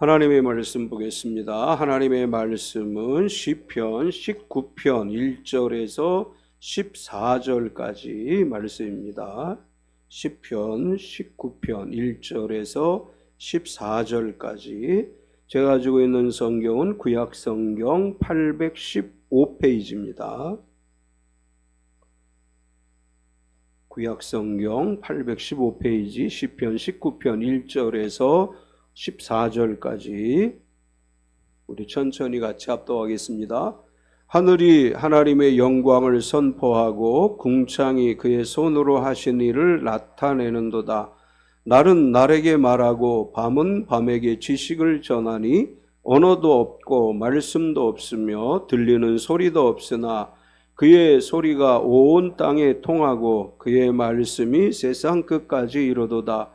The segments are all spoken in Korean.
하나님의 말씀 보겠습니다. 하나님의 말씀은 시편 19편 1절에서 14절까지 말씀입니다. 시편 19편 1절에서 14절까지 제가 가지고 있는 성경은 구약성경 815페이지입니다. 구약성경 815페이지 시편 19편 1절에서 14절까지 우리 천천히 같이 합독하겠습니다. 하늘이 하나님의 영광을 선포하고 궁창이 그의 손으로 하신 일을 나타내는도다. 날은 날에게 말하고 밤은 밤에게 지식을 전하니 언어도 없고 말씀도 없으며 들리는 소리도 없으나 그의 소리가 온 땅에 통하고 그의 말씀이 세상 끝까지 이르도다.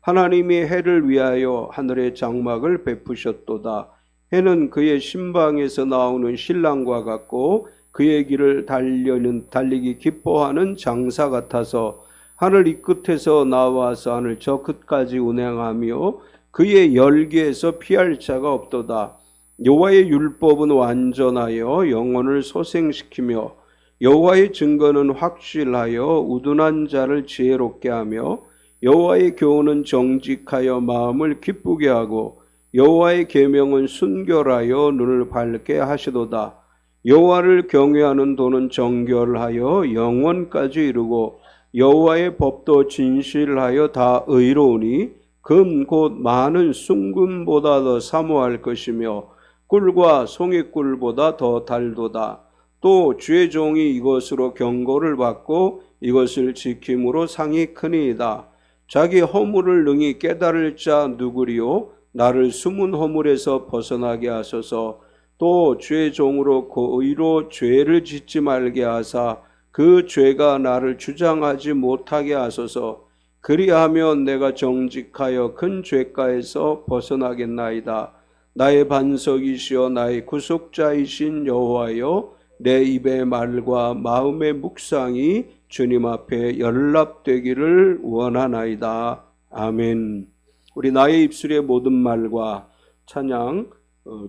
하나님이 해를 위하여 하늘의 장막을 베푸셨도다. 해는 그의 신방에서 나오는 신랑과 같고 그의 길을 달리기 기뻐하는 장사 같아서 하늘 이 끝에서 나와서 하늘 저 끝까지 운행하며 그의 열기에서 피할 자가 없도다. 여호와의 율법은 완전하여 영혼을 소생시키며 여호와의 증거는 확실하여 우둔한 자를 지혜롭게 하며 여호와의 교훈은 정직하여 마음을 기쁘게 하고 여호와의 계명은 순결하여 눈을 밝게 하시도다. 여호와를 경외하는 도는 정결하여 영원까지 이르고 여호와의 법도 진실하여 다 의로우니 금 곧 많은 순금보다 더 사모할 것이며 꿀과 송이꿀보다 더 달도다. 또 주의 종이 이것으로 경고를 받고 이것을 지킴으로 상이 크니이다. 자기 허물을 능히 깨달을 자 누구리요? 나를 숨은 허물에서 벗어나게 하소서. 또 주의 종으로 고의로 죄를 짓지 말게 하사 그 죄가 나를 주장하지 못하게 하소서. 그리하면 내가 정직하여 큰 죄가에서 벗어나겠나이다. 나의 반석이시여 나의 구속자이신 여호와여, 내 입의 말과 마음의 묵상이 주님 앞에 연락되기를 원하나이다. 아멘. 우리 나의 입술의 모든 말과 찬양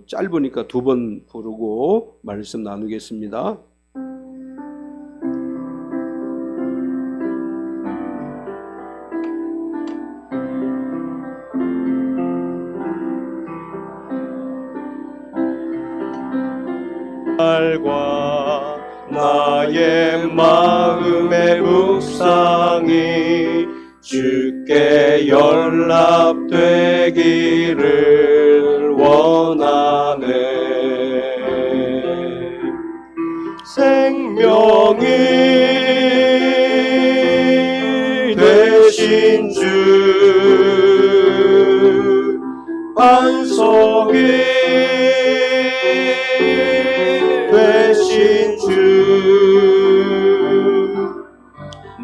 짧으니까 2번 부르고 말씀 나누겠습니다. 말과 나의 마음의 묵상이 주께 연락되기를 원하네. 생명이 되신 주, 반석이 되신 주,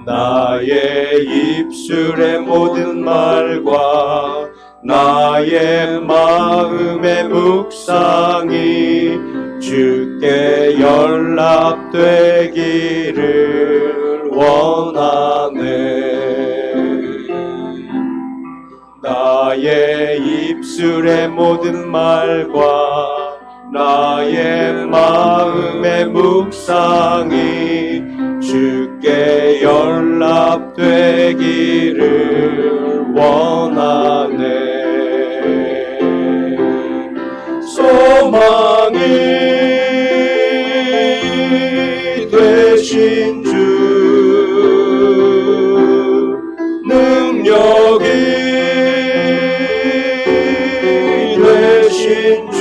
나의 입술의 모든 말과 나의 마음의 묵상이 주께 연락되기를 원하네. 나의 입술의 모든 말과 나의 마음의 묵상이 주께 연락되기를 원하네. 소망이 되신 주, 능력이 되신 주,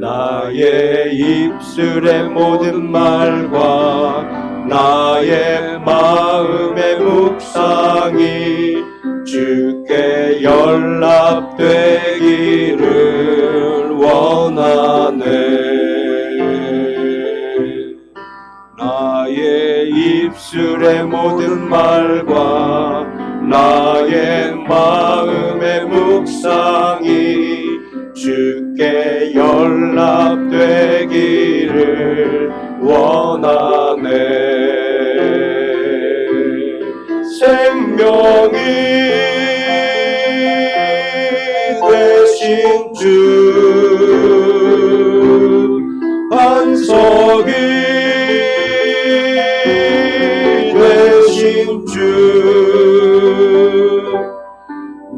나의 입술의 모든 말과 나의 마음의 묵상이 주께 연락되기를 원하네. 나의 입술의 모든 말과 나의 마음의 묵상이 주께 연락되기를 원하네. 생명이 되신 주 반석이 되신 주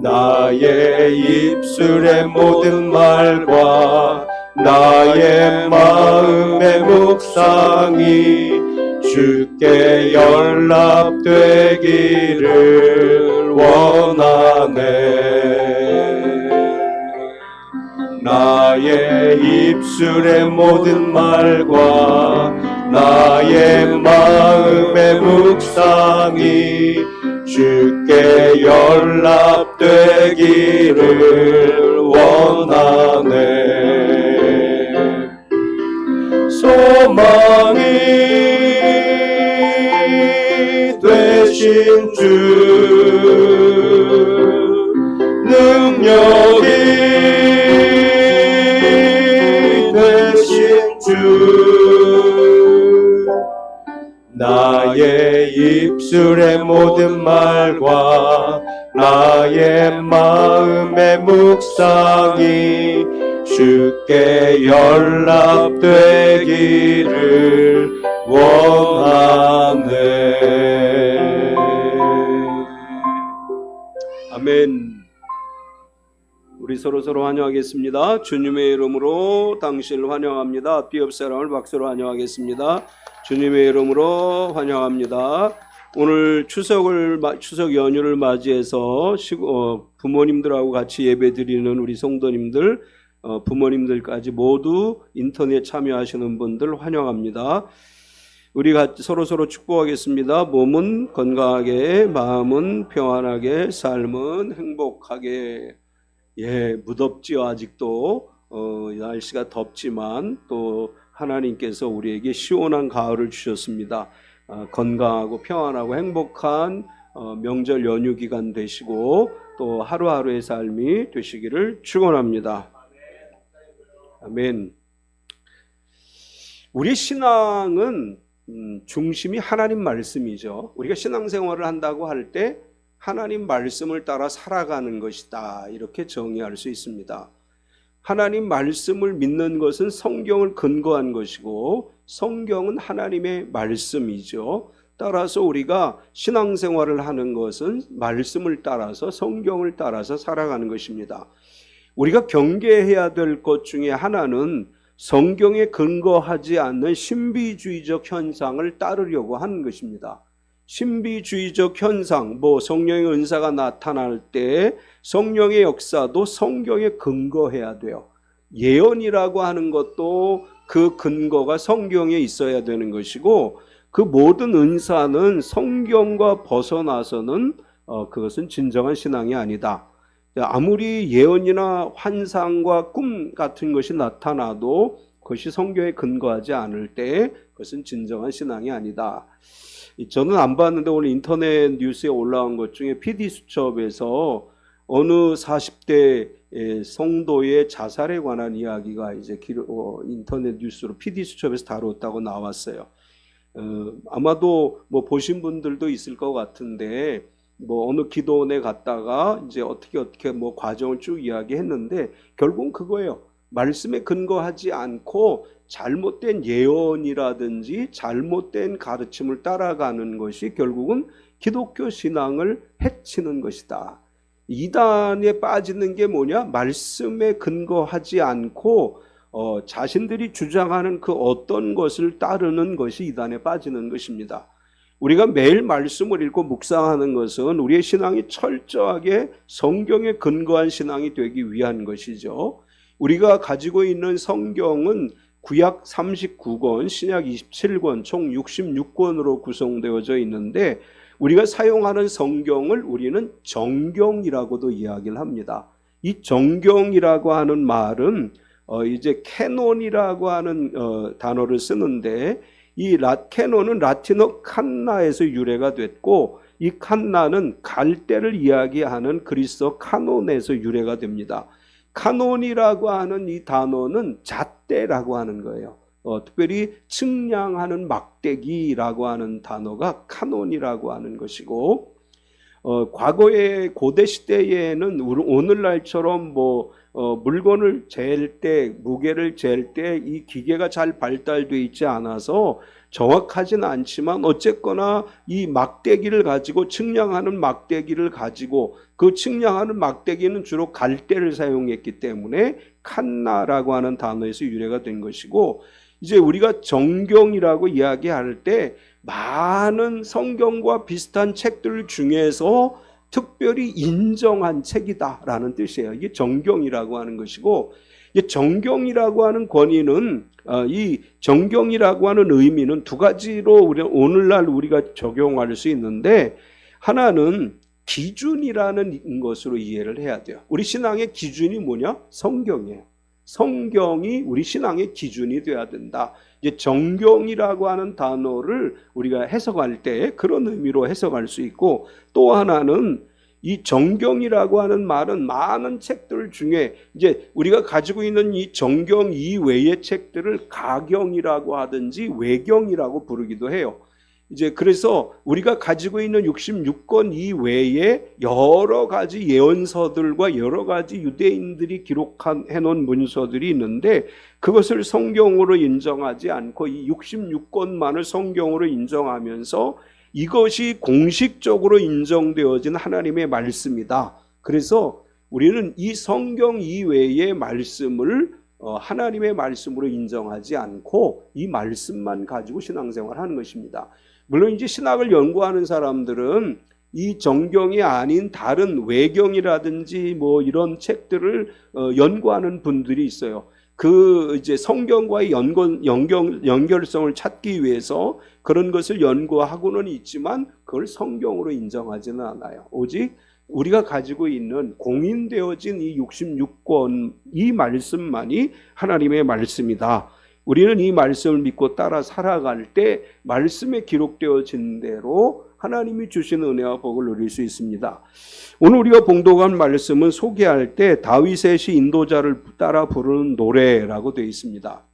나의 입술의 모든 말과 나의 마음의 묵상이 주께 연락되기를 원하네. 나의 입술의 모든 말과 나의 마음의 묵상이 주께 연락되기를 원하네. 소망이 되신 주 능력이 되신 주 나의 입술의 모든 말과 나의 마음의 묵상이 주께 연락되기를 원하네. 아멘. 우리 서로 환영하겠습니다. 주님의 이름으로 당신을 환영합니다. 앞뒤 옆 사람을 박수로 환영하겠습니다. 주님의 이름으로 환영합니다. 오늘 추석 연휴를 맞이해서 부모님들하고 같이 예배드리는 우리 성도님들, 부모님들까지 모두 인터넷 참여하시는 분들 환영합니다. 우리가 서로 축복하겠습니다. 몸은 건강하게, 마음은 평안하게, 삶은 행복하게. 무덥지요. 아직도 날씨가 덥지만 또 하나님께서 우리에게 시원한 가을을 주셨습니다. 건강하고 평안하고 행복한 명절 연휴 기간 되시고 또 하루하루의 삶이 되시기를 축원합니다. 아멘. 우리 신앙은 중심이 하나님 말씀이죠. 우리가 신앙생활을 한다고 할 때 하나님 말씀을 따라 살아가는 것이다, 이렇게 정의할 수 있습니다. 하나님 말씀을 믿는 것은 성경을 근거한 것이고 성경은 하나님의 말씀이죠. 따라서 우리가 신앙생활을 하는 것은 말씀을 따라서, 성경을 따라서 살아가는 것입니다. 우리가 경계해야 될 것 중에 하나는 성경에 근거하지 않는 신비주의적 현상을 따르려고 하는 것입니다. 신비주의적 현상, 성령의 은사가 나타날 때 성령의 역사도 성경에 근거해야 돼요. 예언이라고 하는 것도 그 근거가 성경에 있어야 되는 것이고, 그 모든 은사는 성경과 벗어나서는 그것은 진정한 신앙이 아니다. 아무리 예언이나 환상과 꿈 같은 것이 나타나도 그것이 성경에 근거하지 않을 때 그것은 진정한 신앙이 아니다. 저는 안 봤는데 오늘 인터넷 뉴스에 올라온 것 중에 PD수첩에서 어느 40대 성도의 자살에 관한 이야기가 이제 인터넷 뉴스로 PD수첩에서 다뤘다고 나왔어요. 아마도 보신 분들도 있을 것 같은데, 어느 기도원에 갔다가 이제 어떻게 과정을 쭉 이야기했는데 결국은 그거예요. 말씀에 근거하지 않고 잘못된 예언이라든지 잘못된 가르침을 따라가는 것이 결국은 기독교 신앙을 해치는 것이다. 이단에 빠지는 게 뭐냐? 말씀에 근거하지 않고 자신들이 주장하는 그 어떤 것을 따르는 것이 이단에 빠지는 것입니다. 우리가 매일 말씀을 읽고 묵상하는 것은 우리의 신앙이 철저하게 성경에 근거한 신앙이 되기 위한 것이죠. 우리가 가지고 있는 성경은 구약 39권, 신약 27권, 총 66권으로 구성되어져 있는데 우리가 사용하는 성경을 우리는 정경이라고도 이야기를 합니다. 이 정경이라고 하는 말은 이제 캐논이라고 하는 단어를 쓰는데, 이 캐논은 라틴어 칸나에서 유래가 됐고, 이 칸나는 갈대를 이야기하는 그리스어 카논에서 유래가 됩니다. 카논이라고 하는 이 단어는 잣대라고 하는 거예요. 특별히 측량하는 막대기라고 하는 단어가 카논이라고 하는 것이고, 과거의 고대 시대에는 오늘날처럼 물건을 잴 때, 무게를 잴 때 이 기계가 잘 발달되어 있지 않아서 정확하진 않지만 어쨌거나 이 막대기를 가지고 측량하는 막대기를 가지고 그 측량하는 막대기는 주로 갈대를 사용했기 때문에 칸나라고 하는 단어에서 유래가 된 것이고, 이제 우리가 정경이라고 이야기할 때 많은 성경과 비슷한 책들 중에서 특별히 인정한 책이다라는 뜻이에요. 이게 정경이라고 하는 것이고, 이 정경이라고 하는 권위는 이 정경이라고 하는 의미는 두 가지로 오늘날 우리가 적용할 수 있는데, 하나는 기준이라는 것으로 이해를 해야 돼요. 우리 신앙의 기준이 뭐냐? 성경이에요. 성경이 우리 신앙의 기준이 돼야 된다. 이제 정경이라고 하는 단어를 우리가 해석할 때 그런 의미로 해석할 수 있고, 또 하나는 이 정경이라고 하는 말은 많은 책들 중에 이제 우리가 가지고 있는 이 정경 이외의 책들을 가경이라고 하든지 외경이라고 부르기도 해요. 이제 그래서 우리가 가지고 있는 66권 이외에 여러 가지 예언서들과 여러 가지 유대인들이 기록해 놓은 문서들이 있는데, 그것을 성경으로 인정하지 않고 이 66권만을 성경으로 인정하면서 이것이 공식적으로 인정되어진 하나님의 말씀이다. 그래서 우리는 이 성경 이외의 말씀을 하나님의 말씀으로 인정하지 않고 이 말씀만 가지고 신앙생활하는 것입니다. 물론 이제 신학을 연구하는 사람들은 이 정경이 아닌 다른 외경이라든지 이런 책들을 연구하는 분들이 있어요. 그 이제 성경과의 연결성을 찾기 위해서 그런 것을 연구하고는 있지만 그걸 성경으로 인정하지는 않아요. 오직 우리가 가지고 있는 공인되어진 이 66권 이 말씀만이 하나님의 말씀이다. 우리는 이 말씀을 믿고 따라 살아갈 때 말씀에 기록되어진 대로 하나님이 주신 은혜와 복을 누릴 수 있습니다. 오늘 우리가 봉독한 말씀은 소개할 때 다윗의 시 인도자를 따라 부르는 노래라고 되어 있습니다.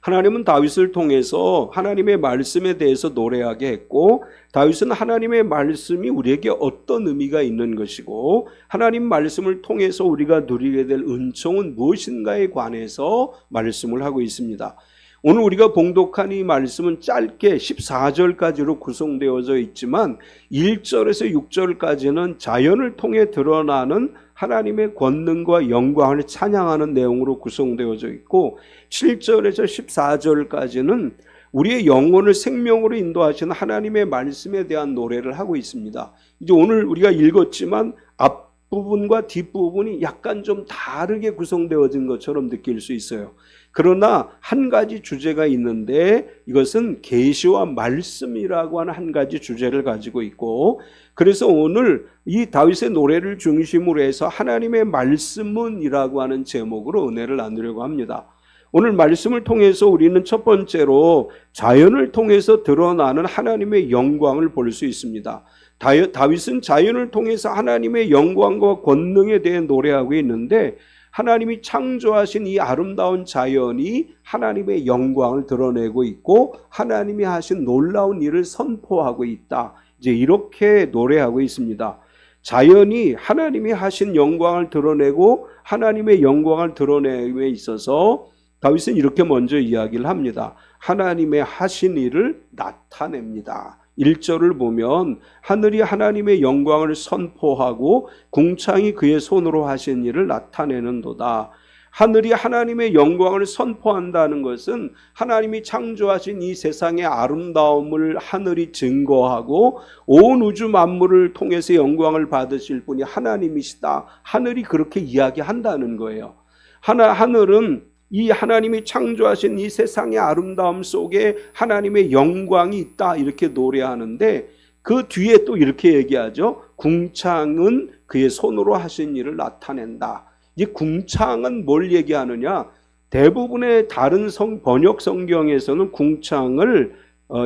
하나님은 다윗을 통해서 하나님의 말씀에 대해서 노래하게 했고, 다윗은 하나님의 말씀이 우리에게 어떤 의미가 있는 것이고 하나님 말씀을 통해서 우리가 누리게 될 은총은 무엇인가에 관해서 말씀을 하고 있습니다. 오늘 우리가 봉독한 이 말씀은 짧게 14절까지로 구성되어져 있지만 1절에서 6절까지는 자연을 통해 드러나는 하나님의 권능과 영광을 찬양하는 내용으로 구성되어져 있고, 7절에서 14절까지는 우리의 영혼을 생명으로 인도하시는 하나님의 말씀에 대한 노래를 하고 있습니다. 이제 오늘 우리가 읽었지만 앞부분과 뒷부분이 약간 좀 다르게 구성되어진 것처럼 느낄 수 있어요. 그러나 한 가지 주제가 있는데 이것은 계시와 말씀이라고 하는 한 가지 주제를 가지고 있고, 그래서 오늘 이 다윗의 노래를 중심으로 해서 하나님의 말씀은이라고 하는 제목으로 은혜를 나누려고 합니다. 오늘 말씀을 통해서 우리는 첫 번째로 자연을 통해서 드러나는 하나님의 영광을 볼 수 있습니다. 다윗은 자연을 통해서 하나님의 영광과 권능에 대해 노래하고 있는데, 하나님이 창조하신 이 아름다운 자연이 하나님의 영광을 드러내고 있고 하나님이 하신 놀라운 일을 선포하고 있다. 이제 이렇게 노래하고 있습니다. 자연이 하나님이 하신 영광을 드러내고 하나님의 영광을 드러내에 있어서 다윗은 이렇게 먼저 이야기를 합니다. 하나님의 하신 일을 나타냅니다. 1절을 보면 하늘이 하나님의 영광을 선포하고 궁창이 그의 손으로 하신 일을 나타내는도다. 하늘이 하나님의 영광을 선포한다는 것은 하나님이 창조하신 이 세상의 아름다움을 하늘이 증거하고 온 우주 만물을 통해서 영광을 받으실 분이 하나님이시다. 하늘이 그렇게 이야기한다는 거예요. 하늘은 이 하나님이 창조하신 이 세상의 아름다움 속에 하나님의 영광이 있다 이렇게 노래하는데, 그 뒤에 또 이렇게 얘기하죠. 궁창은 그의 손으로 하신 일을 나타낸다. 이 궁창은 뭘 얘기하느냐? 대부분의 다른 번역 성경에서는 궁창을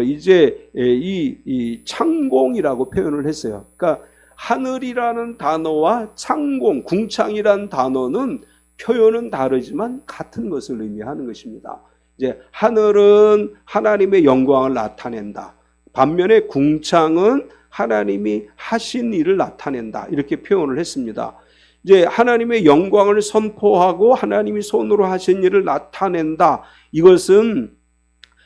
이 창공이라고 표현을 했어요. 그러니까 하늘이라는 단어와 창공, 궁창이라는 단어는 표현은 다르지만 같은 것을 의미하는 것입니다. 이제 하늘은 하나님의 영광을 나타낸다. 반면에 궁창은 하나님이 하신 일을 나타낸다 이렇게 표현을 했습니다. 이제 하나님의 영광을 선포하고 하나님이 손으로 하신 일을 나타낸다. 이것은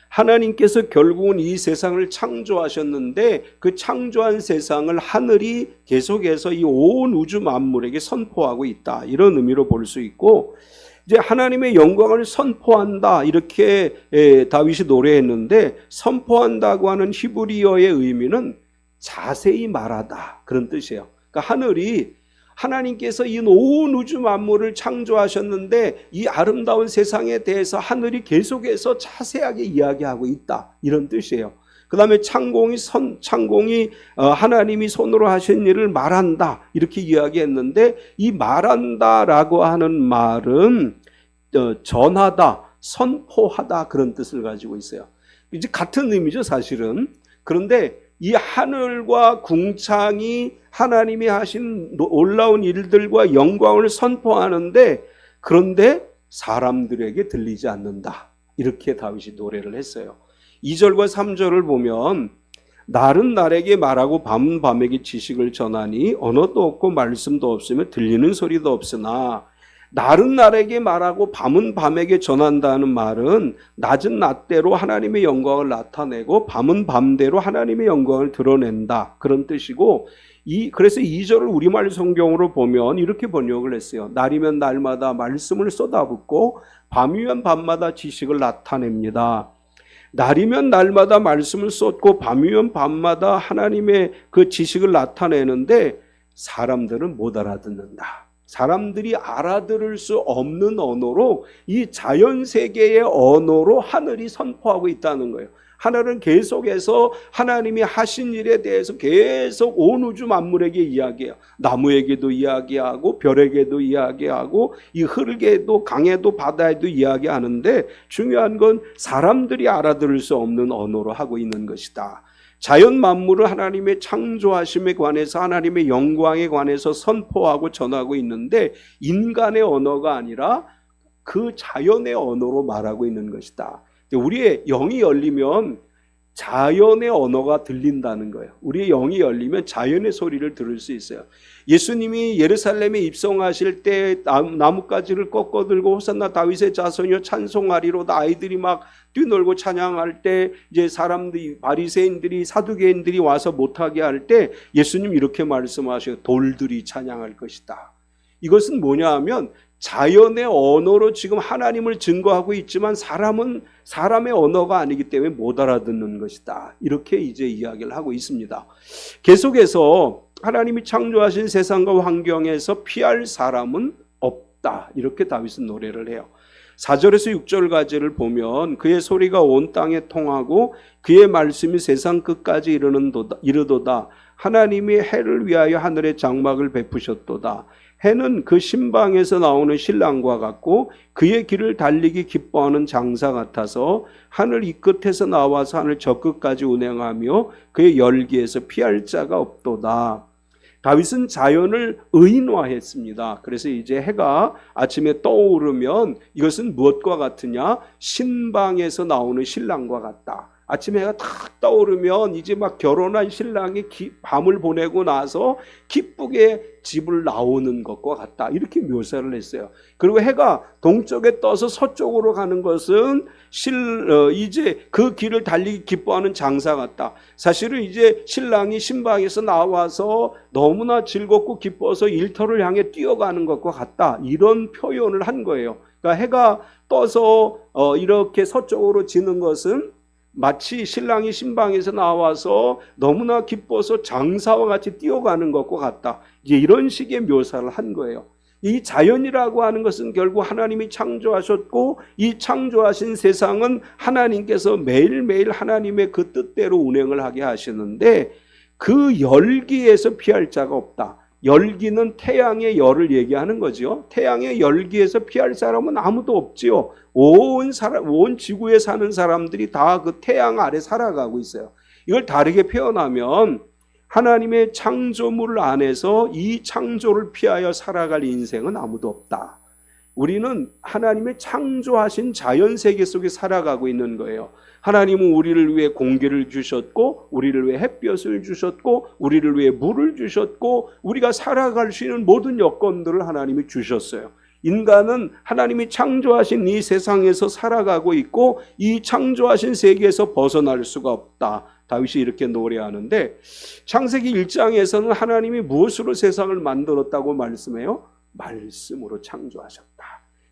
하나님께서 결국은 이 세상을 창조하셨는데 그 창조한 세상을 하늘이 계속해서 이 온 우주 만물에게 선포하고 있다. 이런 의미로 볼 수 있고, 이제 하나님의 영광을 선포한다 이렇게 다윗이 노래했는데, 선포한다고 하는 히브리어의 의미는 자세히 말하다 그런 뜻이에요. 그러니까 하나님께서 이 온 우주 만물을 창조하셨는데 이 아름다운 세상에 대해서 하늘이 계속해서 자세하게 이야기하고 있다 이런 뜻이에요. 그 다음에 창공이 하나님이 손으로 하신 일을 말한다 이렇게 이야기했는데, 이 말한다라고 하는 말은 전하다, 선포하다 그런 뜻을 가지고 있어요. 이제 같은 의미죠 사실은. 그런데 이 하늘과 궁창이 하나님이 하신 놀라운 일들과 영광을 선포하는데, 그런데 사람들에게 들리지 않는다 이렇게 다윗이 노래를 했어요. 2절과 3절을 보면 날은 날에게 말하고 밤은 밤에게 지식을 전하니 언어도 없고 말씀도 없으며 들리는 소리도 없으나, 날은 날에게 말하고 밤은 밤에게 전한다는 말은 낮은 낮대로 하나님의 영광을 나타내고 밤은 밤대로 하나님의 영광을 드러낸다 그런 뜻이고, 그래서 2절을 우리말 성경으로 보면 이렇게 번역을 했어요. 날이면 날마다 말씀을 쏟아붓고 밤이면 밤마다 지식을 나타냅니다. 날이면 날마다 말씀을 쏟고 밤이면 밤마다 하나님의 그 지식을 나타내는데 사람들은 못 알아듣는다. 사람들이 알아들을 수 없는 언어로, 이 자연세계의 언어로 하늘이 선포하고 있다는 거예요. 하늘은 계속해서 하나님이 하신 일에 대해서 계속 온 우주 만물에게 이야기해요. 나무에게도 이야기하고 별에게도 이야기하고 이 흙에도 강에도 바다에도 이야기하는데, 중요한 건 사람들이 알아들을 수 없는 언어로 하고 있는 것이다. 자연 만물을 하나님의 창조하심에 관해서 하나님의 영광에 관해서 선포하고 전하고 있는데, 인간의 언어가 아니라 그 자연의 언어로 말하고 있는 것이다. 우리의 영이 열리면 자연의 언어가 들린다는 거예요. 우리의 영이 열리면 자연의 소리를 들을 수 있어요. 예수님이 예루살렘에 입성하실 때 나뭇가지를 꺾어들고 호산나 다윗의 자손이여 찬송하리로다 아이들이 막 뛰놀고 찬양할 때, 이제 사람들이, 바리새인들이, 사두개인들이 와서 못하게 할 때 예수님 이렇게 말씀하셔요. 돌들이 찬양할 것이다. 이것은 뭐냐 하면 자연의 언어로 지금 하나님을 증거하고 있지만 사람은 사람의 언어가 아니기 때문에 못 알아듣는 것이다. 이렇게 이제 이야기를 하고 있습니다. 계속해서 하나님이 창조하신 세상과 환경에서 피할 사람은 없다. 이렇게 다윗은 노래를 해요. 4절에서 6절까지를 보면 그의 소리가 온 땅에 통하고 그의 말씀이 세상 끝까지 이르도다. 하나님이 해를 위하여 하늘의 장막을 베푸셨도다. 해는 그 신방에서 나오는 신랑과 같고 그의 길을 달리기 기뻐하는 장사 같아서 하늘 이 끝에서 나와서 하늘 저 끝까지 운행하며 그의 열기에서 피할 자가 없도다. 다윗은 자연을 의인화했습니다. 그래서 이제 해가 아침에 떠오르면 이것은 무엇과 같으냐? 신방에서 나오는 신랑과 같다. 아침에 해가 탁 떠오르면 이제 막 결혼한 신랑이 밤을 보내고 나서 기쁘게 집을 나오는 것과 같다. 이렇게 묘사를 했어요. 그리고 해가 동쪽에 떠서 서쪽으로 가는 것은 이제 그 길을 달리기 기뻐하는 장사 같다. 사실은 이제 신랑이 신방에서 나와서 너무나 즐겁고 기뻐서 일터를 향해 뛰어가는 것과 같다. 이런 표현을 한 거예요. 그러니까 해가 떠서 이렇게 서쪽으로 지는 것은 마치 신랑이 신방에서 나와서 너무나 기뻐서 장사와 같이 뛰어가는 것과 같다. 이제 이런 식의 묘사를 한 거예요. 이 자연이라고 하는 것은 결국 하나님이 창조하셨고 이 창조하신 세상은 하나님께서 매일매일 하나님의 그 뜻대로 운행을 하게 하시는데 그 열기에서 피할 자가 없다. 열기는 태양의 열을 얘기하는 거죠. 태양의 열기에서 피할 사람은 아무도 없지요. 온 지구에 사는 사람들이 다 그 태양 아래 살아가고 있어요. 이걸 다르게 표현하면 하나님의 창조물 안에서 이 창조를 피하여 살아갈 인생은 아무도 없다. 우리는 하나님의 창조하신 자연 세계 속에 살아가고 있는 거예요. 하나님은 우리를 위해 공기를 주셨고, 우리를 위해 햇볕을 주셨고, 우리를 위해 물을 주셨고, 우리가 살아갈 수 있는 모든 여건들을 하나님이 주셨어요. 인간은 하나님이 창조하신 이 세상에서 살아가고 있고, 이 창조하신 세계에서 벗어날 수가 없다. 다윗이 이렇게 노래하는데, 창세기 1장에서는 하나님이 무엇으로 세상을 만들었다고 말씀해요? 말씀으로 창조하셨다.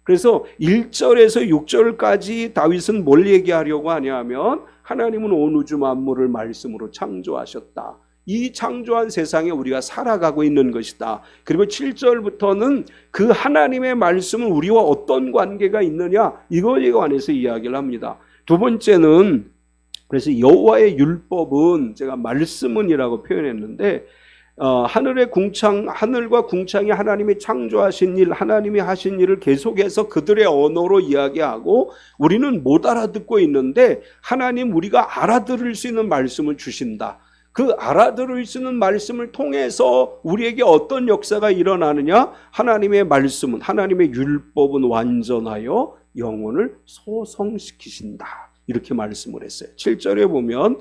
그래서 1절에서 6절까지 다윗은 뭘 얘기하려고 하냐면, 하나님은 온 우주 만물을 말씀으로 창조하셨다. 이 창조한 세상에 우리가 살아가고 있는 것이다. 그리고 7절부터는 그 하나님의 말씀은 우리와 어떤 관계가 있느냐, 이거에 관해서 이야기를 합니다. 두 번째는, 그래서 여호와의 율법은 제가 말씀은이라고 표현했는데, 하늘과 궁창이 하나님이 창조하신 일, 하나님이 하신 일을 계속해서 그들의 언어로 이야기하고, 우리는 못 알아듣고 있는데 하나님 우리가 알아들을 수 있는 말씀을 주신다. 그 알아들을 수 있는 말씀을 통해서 우리에게 어떤 역사가 일어나느냐? 하나님의 말씀은, 하나님의 율법은 완전하여 영혼을 소성시키신다. 이렇게 말씀을 했어요. 7절에 보면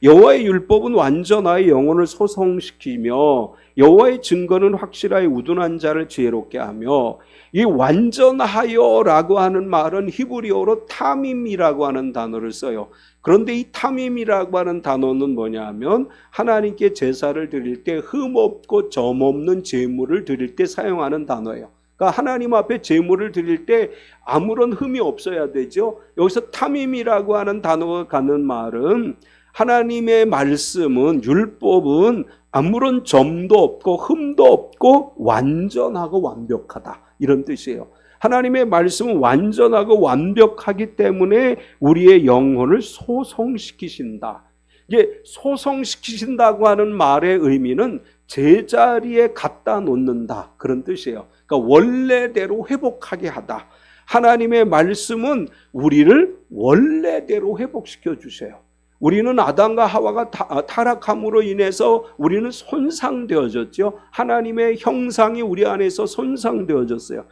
여호와의 율법은 완전하여 영혼을 소성시키며 여호와의 증거는 확실하여 우둔한 자를 지혜롭게 하며, 이 완전하여라고 하는 말은 히브리어로 타밈이라고 하는 단어를 써요. 그런데 이 타밈이라고 하는 단어는 뭐냐 하면, 하나님께 제사를 드릴 때 흠없고 점없는 제물을 드릴 때 사용하는 단어예요. 그러니까 하나님 앞에 제물을 드릴 때 아무런 흠이 없어야 되죠. 여기서 타밈이라고 하는 단어가 갖는 말은, 하나님의 말씀은, 율법은 아무런 점도 없고 흠도 없고 완전하고 완벽하다, 이런 뜻이에요. 하나님의 말씀은 완전하고 완벽하기 때문에 우리의 영혼을 소성시키신다. 이게 소성시키신다고 하는 말의 의미는 제자리에 갖다 놓는다, 그런 뜻이에요. 그러니까 원래대로 회복하게 하다. 하나님의 말씀은 우리를 원래대로 회복시켜 주세요. 우리는 아담과 하와가 타락함으로 인해서 우리는 손상되어졌죠. 하나님의 형상이 우리 안에서 손상되어졌어요.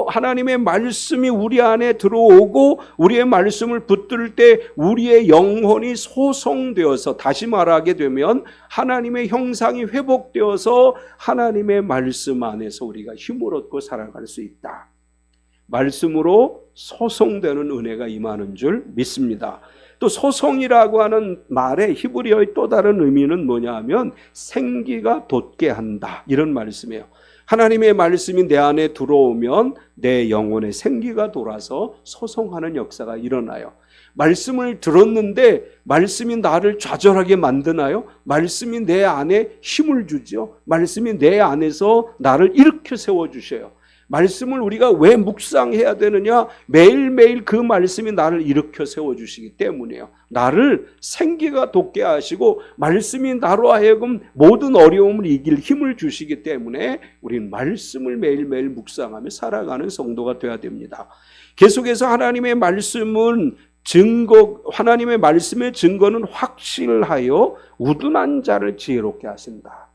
하나님의 말씀이 우리 안에 들어오고 우리의 말씀을 붙들 때 우리의 영혼이 소성되어서, 다시 말하게 되면 하나님의 형상이 회복되어서 하나님의 말씀 안에서 우리가 힘을 얻고 살아갈 수 있다. 말씀으로 소성되는 은혜가 임하는 줄 믿습니다. 또 소성이라고 하는 말의 히브리어의 또 다른 의미는 뭐냐 하면 생기가 돋게 한다, 이런 말씀이에요. 하나님의 말씀이 내 안에 들어오면 내 영혼에 생기가 돌아서 소성하는 역사가 일어나요. 말씀을 들었는데 말씀이 나를 좌절하게 만드나요? 말씀이 내 안에 힘을 주죠. 말씀이 내 안에서 나를 일으켜 세워주셔요. 말씀을 우리가 왜 묵상해야 되느냐? 매일매일 그 말씀이 나를 일으켜 세워주시기 때문이에요. 나를 생기가 돋게 하시고 말씀이 나로 하여금 모든 어려움을 이길 힘을 주시기 때문에 우리는 말씀을 매일매일 묵상하며 살아가는 성도가 되어야 됩니다. 계속해서 하나님의 말씀은 하나님의 말씀의 증거는 확실하여 우둔한 자를 지혜롭게 하신다.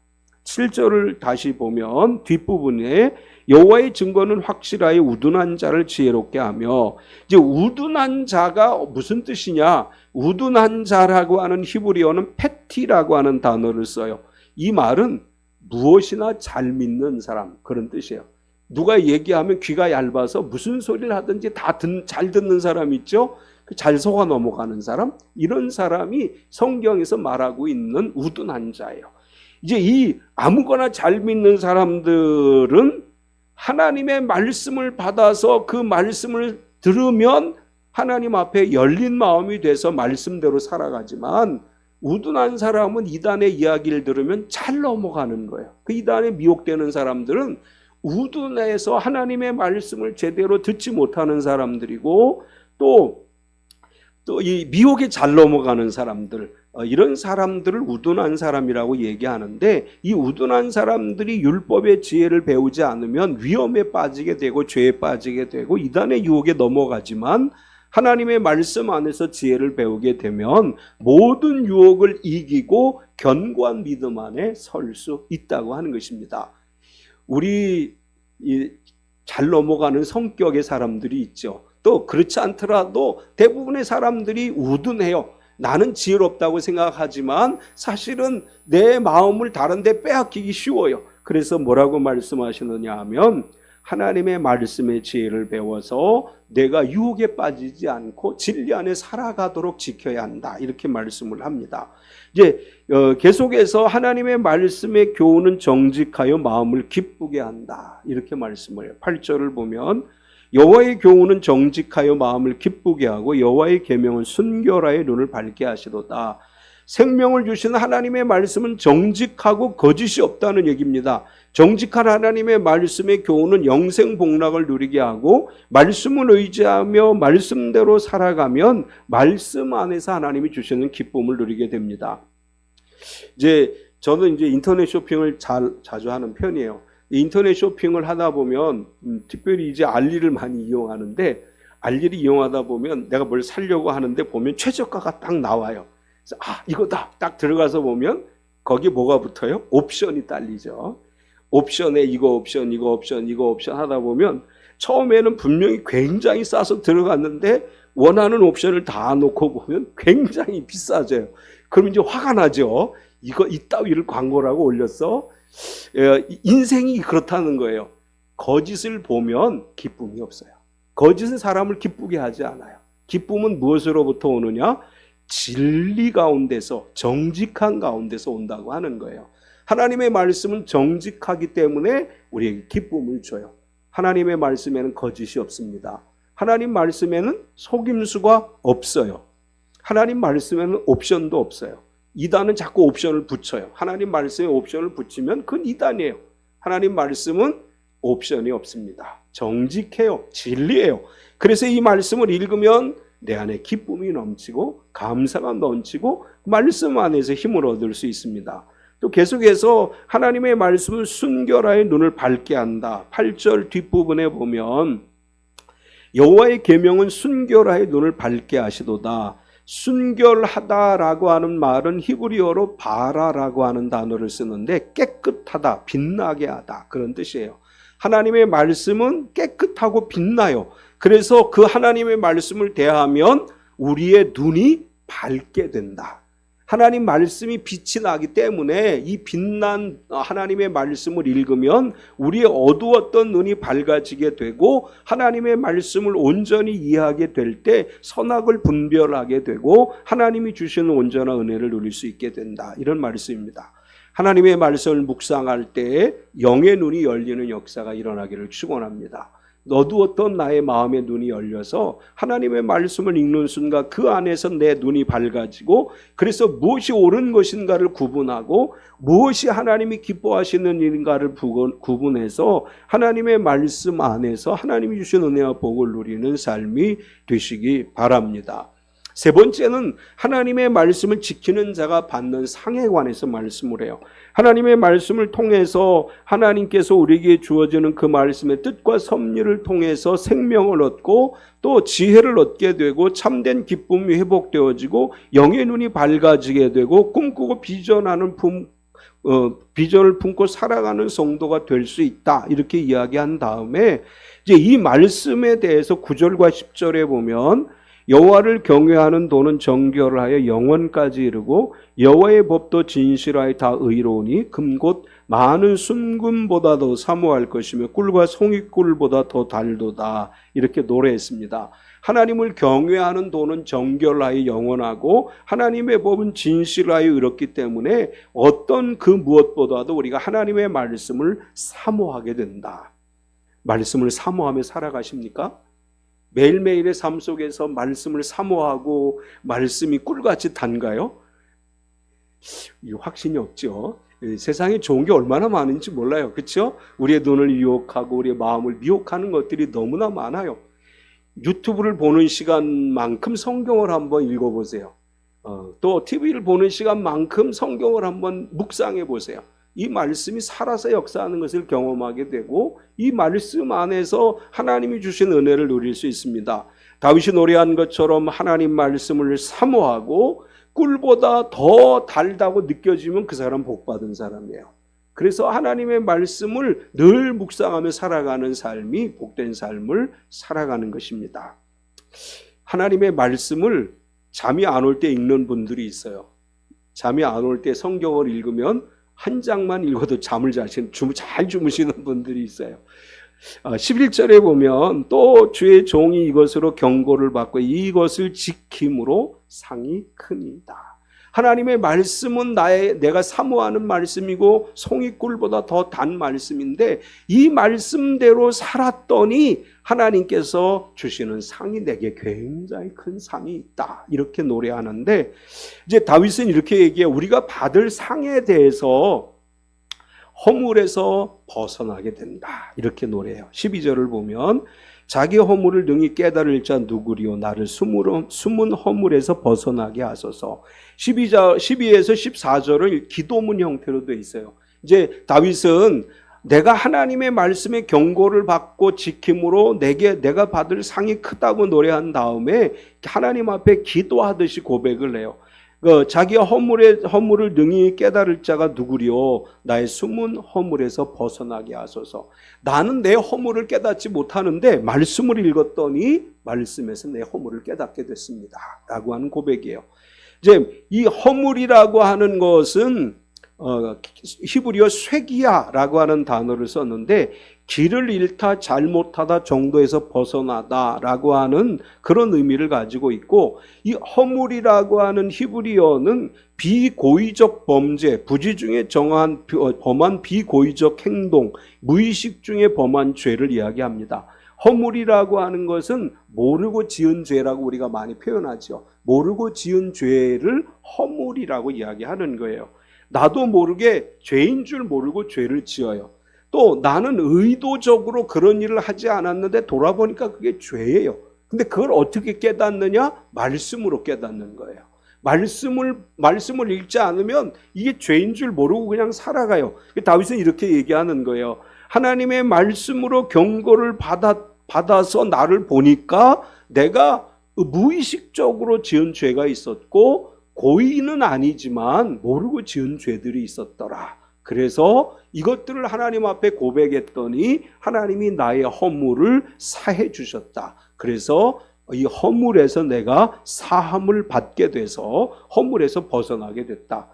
7절을 다시 보면 뒷부분에 여호와의 증거는 확실하여 우둔한 자를 지혜롭게 하며, 이제 우둔한 자가 무슨 뜻이냐? 우둔한 자라고 하는 히브리어는 페티라고 하는 단어를 써요. 이 말은 무엇이나 잘 믿는 사람, 그런 뜻이에요. 누가 얘기하면 귀가 얇아서 무슨 소리를 하든지 다 잘 듣는 사람 있죠? 잘 속아 넘어가는 사람, 이런 사람이 성경에서 말하고 있는 우둔한 자예요. 이제 이 아무거나 잘 믿는 사람들은 하나님의 말씀을 받아서 그 말씀을 들으면 하나님 앞에 열린 마음이 돼서 말씀대로 살아가지만, 우둔한 사람은 이단의 이야기를 들으면 잘 넘어가는 거예요. 그 이단에 미혹되는 사람들은 우둔해서 하나님의 말씀을 제대로 듣지 못하는 사람들이고, 또 이 미혹에 잘 넘어가는 사람들, 이런 사람들을 우둔한 사람이라고 얘기하는데, 이 우둔한 사람들이 율법의 지혜를 배우지 않으면 위험에 빠지게 되고 죄에 빠지게 되고 이단의 유혹에 넘어가지만, 하나님의 말씀 안에서 지혜를 배우게 되면 모든 유혹을 이기고 견고한 믿음 안에 설 수 있다고 하는 것입니다. 우리 잘 넘어가는 성격의 사람들이 있죠. 또 그렇지 않더라도 대부분의 사람들이 우둔해요. 나는 지혜롭다고 생각하지만 사실은 내 마음을 다른 데 빼앗기기 쉬워요. 그래서 뭐라고 말씀하시느냐 하면 하나님의 말씀의 지혜를 배워서 내가 유혹에 빠지지 않고 진리 안에 살아가도록 지켜야 한다. 이렇게 말씀을 합니다. 이제 계속해서 하나님의 말씀의 교훈은 정직하여 마음을 기쁘게 한다. 이렇게 말씀을 해요. 8절을 보면 여호와의 교훈은 정직하여 마음을 기쁘게 하고 여호와의 계명은 순결하여 눈을 밝게 하시도다. 생명을 주시는 하나님의 말씀은 정직하고 거짓이 없다는 얘기입니다. 정직한 하나님의 말씀의 교훈은 영생 복락을 누리게 하고 말씀을 의지하며 말씀대로 살아가면 말씀 안에서 하나님이 주시는 기쁨을 누리게 됩니다. 저는 인터넷 쇼핑을 자주 하는 편이에요. 인터넷 쇼핑을 하다 보면 특별히 알리를 많이 이용하는데 알리를 이용하다 보면 내가 뭘 사려고 하는데 보면 최저가가 딱 나와요. 그래서 이거다 딱 들어가서 보면 거기 뭐가 붙어요? 옵션이 딸리죠. 옵션에 이거 옵션 하다 보면 처음에는 분명히 굉장히 싸서 들어갔는데 원하는 옵션을 다 놓고 보면 굉장히 비싸져요. 그럼 이제 화가 나죠. 이따위를 광고라고 올렸어. 인생이 그렇다는 거예요. 거짓을 보면 기쁨이 없어요. 거짓은 사람을 기쁘게 하지 않아요. 기쁨은 무엇으로부터 오느냐? 진리 가운데서, 정직한 가운데서 온다고 하는 거예요. 하나님의 말씀은 정직하기 때문에 우리에게 기쁨을 줘요. 하나님의 말씀에는 거짓이 없습니다. 하나님 말씀에는 속임수가 없어요. 하나님 말씀에는 옵션도 없어요. 이단은 자꾸 옵션을 붙여요. 하나님 말씀에 옵션을 붙이면 그건 이단이에요. 하나님 말씀은 옵션이 없습니다. 정직해요. 진리예요. 그래서 이 말씀을 읽으면 내 안에 기쁨이 넘치고 감사가 넘치고 말씀 안에서 힘을 얻을 수 있습니다. 또 계속해서 하나님의 말씀은 순결하여 눈을 밝게 한다. 8절 뒷부분에 보면 여호와의 계명은 순결하여 눈을 밝게 하시도다. 순결하다라고 하는 말은 히브리어로 바라라고 하는 단어를 쓰는데 깨끗하다, 빛나게 하다 그런 뜻이에요. 하나님의 말씀은 깨끗하고 빛나요. 그래서 그 하나님의 말씀을 대하면 우리의 눈이 밝게 된다. 하나님 말씀이 빛이 나기 때문에 이 빛난 하나님의 말씀을 읽으면 우리의 어두웠던 눈이 밝아지게 되고 하나님의 말씀을 온전히 이해하게 될 때 선악을 분별하게 되고 하나님이 주시는 온전한 은혜를 누릴 수 있게 된다. 이런 말씀입니다. 하나님의 말씀을 묵상할 때 영의 눈이 열리는 역사가 일어나기를 축원합니다. 어두웠던 나의 마음의 눈이 열려서 하나님의 말씀을 읽는 순간 그 안에서 내 눈이 밝아지고 그래서 무엇이 옳은 것인가를 구분하고 무엇이 하나님이 기뻐하시는 일인가를 구분해서 하나님의 말씀 안에서 하나님이 주신 은혜와 복을 누리는 삶이 되시기 바랍니다. 세 번째는 하나님의 말씀을 지키는 자가 받는 상에 관해서 말씀을 해요. 하나님의 말씀을 통해서 하나님께서 우리에게 주어지는 그 말씀의 뜻과 섭리를 통해서 생명을 얻고 또 지혜를 얻게 되고 참된 기쁨이 회복되어지고 영의 눈이 밝아지게 되고 꿈꾸고 비전을 품고 살아가는 성도가 될 수 있다. 이렇게 이야기한 다음에 이제 이 말씀에 대해서 9절과 10절에 보면 여호와를 경외하는 도는 정결하여 영원까지 이르고 여호와의 법도 진실하여 다 의로우니 금곧 많은 순금보다 더 사모할 것이며 꿀과 송이꿀보다 더 달도다. 이렇게 노래했습니다. 하나님을 경외하는 도는 정결하여 영원하고 하나님의 법은 진실하여 의롭기 때문에 어떤 그 무엇보다도 우리가 하나님의 말씀을 사모하게 된다. 말씀을 사모하며 살아가십니까? 매일매일의 삶 속에서 말씀을 사모하고 말씀이 꿀같이 단가요? 확신이 없죠. 세상에 좋은 게 얼마나 많은지 몰라요. 그렇죠? 우리의 눈을 유혹하고 우리의 마음을 미혹하는 것들이 너무나 많아요. 유튜브를 보는 시간만큼 성경을 한번 읽어보세요. 또 TV를 보는 시간만큼 성경을 한번 묵상해 보세요. 이 말씀이 살아서 역사하는 것을 경험하게 되고 이 말씀 안에서 하나님이 주신 은혜를 누릴 수 있습니다. 다윗이 노래한 것처럼 하나님 말씀을 사모하고 꿀보다 더 달다고 느껴지면 그 사람 복 받은 사람이에요. 그래서 하나님의 말씀을 늘 묵상하며 살아가는 삶이 복된 삶을 살아가는 것입니다. 하나님의 말씀을 잠이 안 올 때 읽는 분들이 있어요. 잠이 안 올 때 성경을 읽으면 한 장만 읽어도 잠을 잘 주무시는 분들이 있어요. 11절에 보면 또 주의 종이 이것으로 경고를 받고 이것을 지킴으로 상이 크니이다. 하나님의 말씀은 내가 사모하는 말씀이고 송이꿀보다 더 단 말씀인데 이 말씀대로 살았더니 하나님께서 주시는 상이 내게 굉장히 큰 상이 있다. 이렇게 노래하는데 이제 다윗은 이렇게 얘기해요. 우리가 받을 상에 대해서 허물에서 벗어나게 된다. 이렇게 노래해요. 12절을 보면 자기 허물을 능히 깨달을 자 누구리요 나를 숨은 허물에서 벗어나게 하소서. 12에서 14절은 기도문 형태로 되어 있어요. 이제 다윗은 내가 하나님의 말씀에 경고를 받고 지킴으로 내가 받을 상이 크다고 노래한 다음에 하나님 앞에 기도하듯이 고백을 해요. 자기 허물을 능히 깨달을 자가 누구리요 나의 숨은 허물에서 벗어나게 하소서. 나는 내 허물을 깨닫지 못하는데 말씀을 읽었더니 말씀에서 내 허물을 깨닫게 됐습니다 라고 하는 고백이에요. 이제 이 허물이라고 하는 것은 히브리어 쇠기야라고 하는 단어를 썼는데 길을 잃다 잘못하다 정도에서 벗어나다라고 하는 그런 의미를 가지고 있고, 이 허물이라고 하는 히브리어는 비고의적 범죄, 부지 중에 범한 비고의적 행동, 무의식 중에 범한 죄를 이야기합니다. 허물이라고 하는 것은 모르고 지은 죄라고 우리가 많이 표현하죠. 모르고 지은 죄를 허물이라고 이야기하는 거예요. 나도 모르게 죄인 줄 모르고 죄를 지어요. 또 나는 의도적으로 그런 일을 하지 않았는데 돌아보니까 그게 죄예요. 근데 그걸 어떻게 깨닫느냐? 말씀으로 깨닫는 거예요. 말씀을 읽지 않으면 이게 죄인 줄 모르고 그냥 살아가요. 다윗은 이렇게 얘기하는 거예요. 하나님의 말씀으로 경고를 받아서 나를 보니까 내가 무의식적으로 지은 죄가 있었고 고의는 아니지만 모르고 지은 죄들이 있었더라. 그래서 이것들을 하나님 앞에 고백했더니 하나님이 나의 허물을 사해 주셨다. 그래서 이 허물에서 내가 사함을 받게 돼서 허물에서 벗어나게 됐다.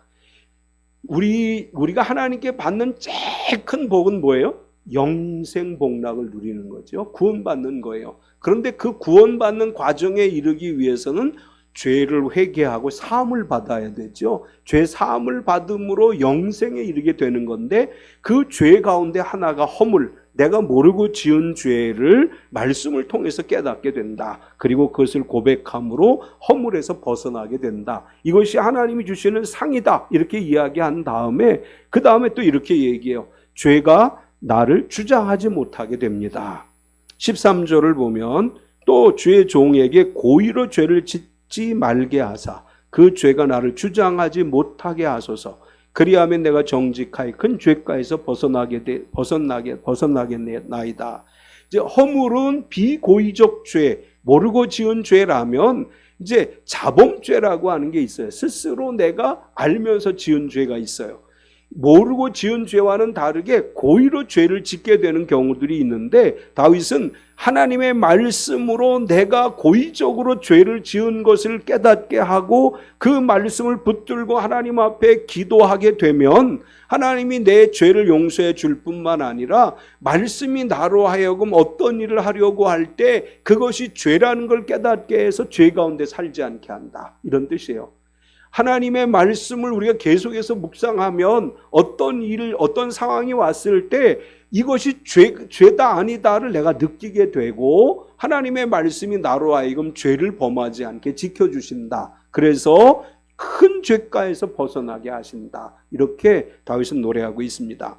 우리가 하나님께 받는 제일 큰 복은 뭐예요? 영생 복락을 누리는 거죠. 구원받는 거예요. 그런데 그 구원받는 과정에 이르기 위해서는 죄를 회개하고 사함을 받아야 되죠. 죄 사함을 받음으로 영생에 이르게 되는 건데 그 죄 가운데 하나가 허물, 내가 모르고 지은 죄를 말씀을 통해서 깨닫게 된다. 그리고 그것을 고백함으로 허물에서 벗어나게 된다. 이것이 하나님이 주시는 상이다. 이렇게 이야기한 다음에 그 다음에 또 이렇게 얘기해요. 죄가 나를 주장하지 못하게 됩니다. 13절을 보면 또 주의 종에게 고의로 죄를 짓지 말게 하사 그 죄가 나를 주장하지 못하게 하소서. 그리하면 내가 정직하여 큰 죄가에서 벗어나겠나이다. 이제 허물은 비고의적 죄, 모르고 지은 죄라면 이제 자범죄라고 하는 게 있어요. 스스로 내가 알면서 지은 죄가 있어요. 모르고 지은 죄와는 다르게 고의로 죄를 짓게 되는 경우들이 있는데 다윗은 하나님의 말씀으로 내가 고의적으로 죄를 지은 것을 깨닫게 하고 그 말씀을 붙들고 하나님 앞에 기도하게 되면 하나님이 내 죄를 용서해 줄 뿐만 아니라 말씀이 나로 하여금 어떤 일을 하려고 할 때 그것이 죄라는 걸 깨닫게 해서 죄 가운데 살지 않게 한다. 이런 뜻이에요. 하나님의 말씀을 우리가 계속해서 묵상하면 어떤 상황이 왔을 때 이것이 죄다 아니다를 내가 느끼게 되고 하나님의 말씀이 나로 하여금 죄를 범하지 않게 지켜주신다. 그래서 큰 죄가에서 벗어나게 하신다. 이렇게 다윗은 노래하고 있습니다.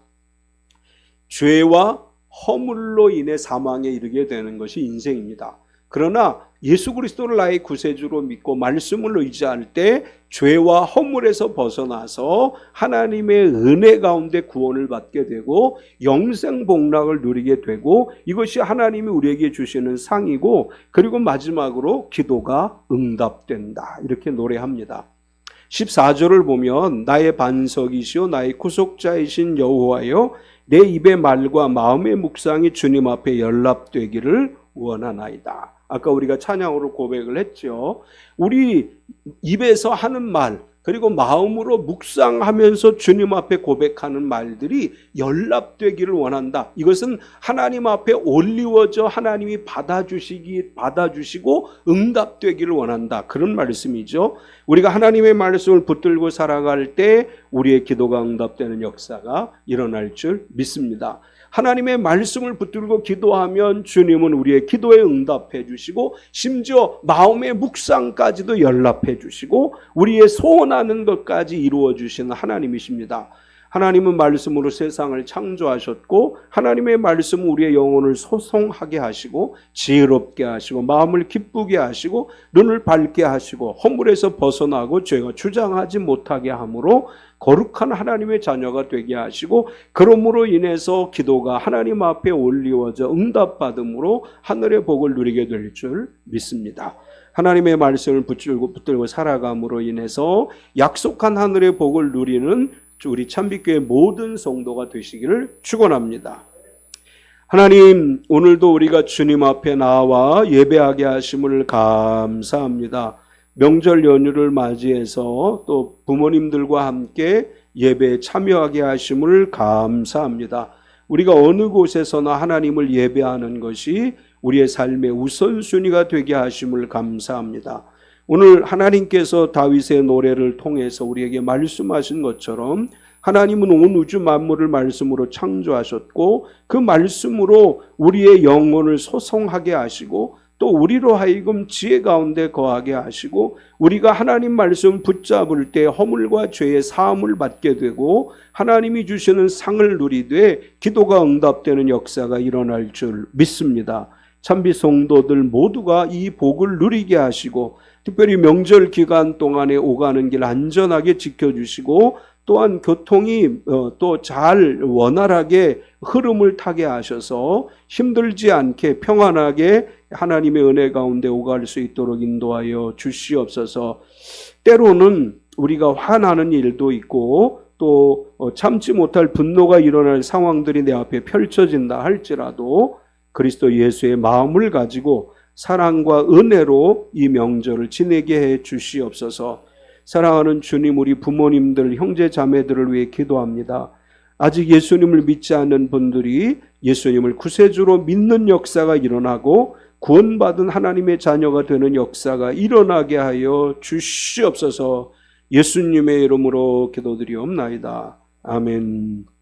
죄와 허물로 인해 사망에 이르게 되는 것이 인생입니다. 그러나 예수 그리스도를 나의 구세주로 믿고 말씀을 의지할 때 죄와 허물에서 벗어나서 하나님의 은혜 가운데 구원을 받게 되고 영생 복락을 누리게 되고 이것이 하나님이 우리에게 주시는 상이고 그리고 마지막으로 기도가 응답된다. 이렇게 노래합니다. 14절을 보면 나의 반석이시오 나의 구속자이신 여호와여 내 입의 말과 마음의 묵상이 주님 앞에 연락되기를 원하나이다. 아까 우리가 찬양으로 고백을 했죠. 우리 입에서 하는 말 그리고 마음으로 묵상하면서 주님 앞에 고백하는 말들이 연락되기를 원한다. 이것은 하나님 앞에 올리워져 하나님이 받아주시고 응답되기를 원한다. 그런 말씀이죠. 우리가 하나님의 말씀을 붙들고 살아갈 때 우리의 기도가 응답되는 역사가 일어날 줄 믿습니다. 하나님의 말씀을 붙들고 기도하면 주님은 우리의 기도에 응답해 주시고 심지어 마음의 묵상까지도 연락해 주시고 우리의 소원하는 것까지 이루어 주시는 하나님이십니다. 하나님은 말씀으로 세상을 창조하셨고 하나님의 말씀은 우리의 영혼을 소송하게 하시고 지혜롭게 하시고 마음을 기쁘게 하시고 눈을 밝게 하시고 허물에서 벗어나고 죄가 주장하지 못하게 함으로 거룩한 하나님의 자녀가 되게 하시고 그러므로 인해서 기도가 하나님 앞에 올리워져 응답받음으로 하늘의 복을 누리게 될 줄 믿습니다. 하나님의 말씀을 붙들고 살아감으로 인해서 약속한 하늘의 복을 누리는 우리 참빛교회 모든 성도가 되시기를 축원합니다. 하나님, 오늘도 우리가 주님 앞에 나와 예배하게 하심을 감사합니다. 명절 연휴를 맞이해서 또 부모님들과 함께 예배에 참여하게 하심을 감사합니다. 우리가 어느 곳에서나 하나님을 예배하는 것이 우리의 삶의 우선순위가 되게 하심을 감사합니다. 오늘 하나님께서 다윗의 노래를 통해서 우리에게 말씀하신 것처럼 하나님은 온 우주 만물을 말씀으로 창조하셨고 그 말씀으로 우리의 영혼을 소송하게 하시고 또 우리로 하여금 지혜 가운데 거하게 하시고 우리가 하나님 말씀 붙잡을 때 허물과 죄의 사함을 받게 되고 하나님이 주시는 상을 누리되 기도가 응답되는 역사가 일어날 줄 믿습니다. 참비 성도들 모두가 이 복을 누리게 하시고 특별히 명절 기간 동안에 오가는 길 안전하게 지켜주시고 또한 교통이 또 잘 원활하게 흐름을 타게 하셔서 힘들지 않게 평안하게 하나님의 은혜 가운데 오갈 수 있도록 인도하여 주시옵소서. 때로는 우리가 화나는 일도 있고 또 참지 못할 분노가 일어날 상황들이 내 앞에 펼쳐진다 할지라도 그리스도 예수의 마음을 가지고 사랑과 은혜로 이 명절을 지내게 해 주시옵소서. 사랑하는 주님, 우리 부모님들, 형제 자매들을 위해 기도합니다. 아직 예수님을 믿지 않는 분들이 예수님을 구세주로 믿는 역사가 일어나고 구원받은 하나님의 자녀가 되는 역사가 일어나게 하여 주시옵소서. 예수님의 이름으로 기도드리옵나이다. 아멘.